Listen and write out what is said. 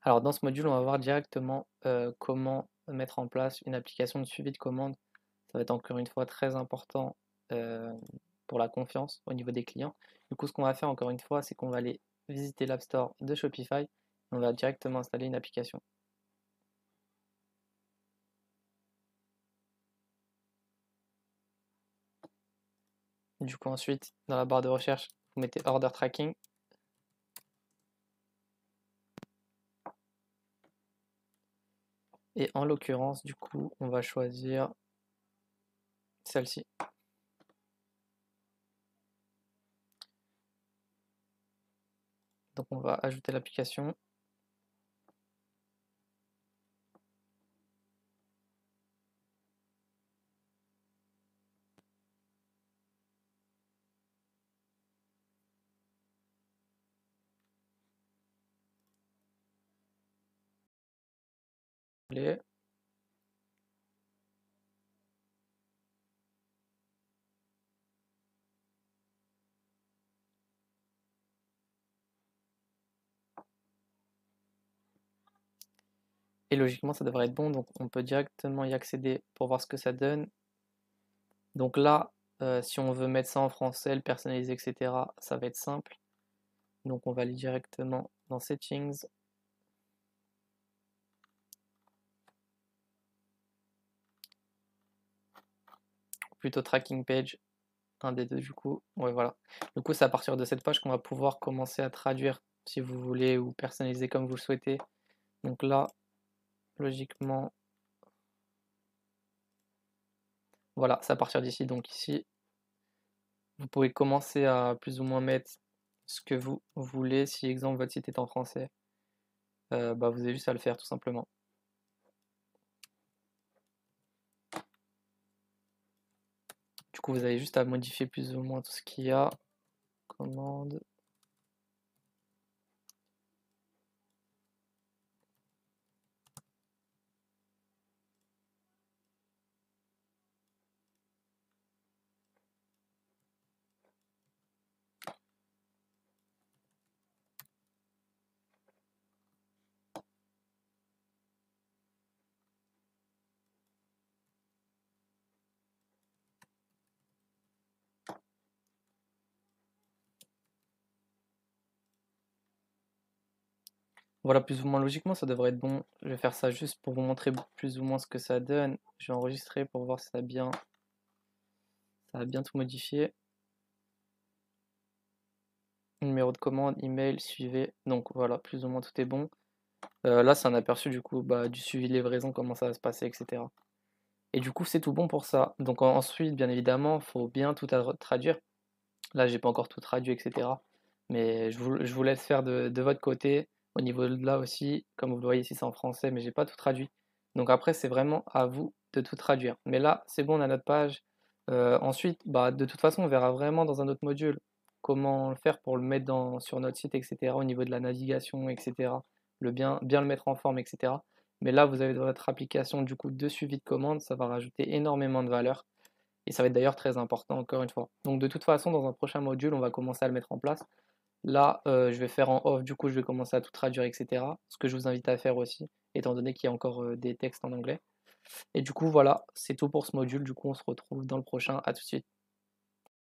Alors dans ce module, on va voir directement comment mettre en place une application de suivi de commande. Ça va être encore une fois très important euh, pour la confiance au niveau des clients. Du coup, ce qu'on va faire encore une fois, c'est qu'on va aller visiter l'App Store de Shopify et on va directement installer une application. Du coup, ensuite, dans la barre de recherche, vous mettez Order Tracking. Et en l'occurrence, du coup, on va choisir celle-ci. Donc on va ajouter l'application. Et logiquement, ça devrait être bon, donc on peut directement y accéder pour voir ce que ça donne. Donc là, si on veut mettre ça en français, le personnaliser, etc., ça va être simple. Donc on va aller directement dans Settings. Plutôt Tracking Page, un des deux du coup. Ouais, voilà. Du coup, c'est à partir de cette page qu'on va pouvoir commencer à traduire si vous voulez ou personnaliser comme vous le souhaitez. Donc là, logiquement, voilà, c'est à partir d'ici. Donc ici, vous pouvez commencer à plus ou moins mettre ce que vous voulez. Si exemple votre site est en français, bah, vous avez juste à le faire tout simplement. Du coup, vous avez juste à modifier plus ou moins tout ce qu'il y a. Commande. Voilà, plus ou moins logiquement, ça devrait être bon. Je vais faire ça juste pour vous montrer plus ou moins ce que ça donne. Je vais enregistrer pour voir si ça a bien tout modifié. Numéro de commande, email, suivez. Donc voilà, plus ou moins tout est bon. Là, c'est un aperçu du coup du suivi de livraison, comment ça va se passer, etc. Et du coup, c'est tout bon pour ça. Donc ensuite, bien évidemment, il faut bien tout traduire. Là, j'ai pas encore tout traduit, etc. Mais je vous laisse faire de votre côté. Au niveau de là aussi, comme vous le voyez ici, c'est en français, mais j'ai pas tout traduit. Donc après, c'est vraiment à vous de tout traduire. Mais là, c'est bon, on a notre page. Ensuite, de toute façon, on verra vraiment dans un autre module comment le faire pour le mettre sur notre site, etc. Au niveau de la navigation, etc. Bien le mettre en forme, etc. Mais là, vous avez votre application du coup de suivi de commande, ça va rajouter énormément de valeur. Et ça va être d'ailleurs très important encore une fois. Donc de toute façon, dans un prochain module, on va commencer à le mettre en place. Là, je vais faire en off, du coup, je vais commencer à tout traduire, etc. Ce que je vous invite à faire aussi, étant donné qu'il y a encore des textes en anglais. Et du coup, voilà, c'est tout pour ce module. Du coup, on se retrouve dans le prochain. À tout de suite.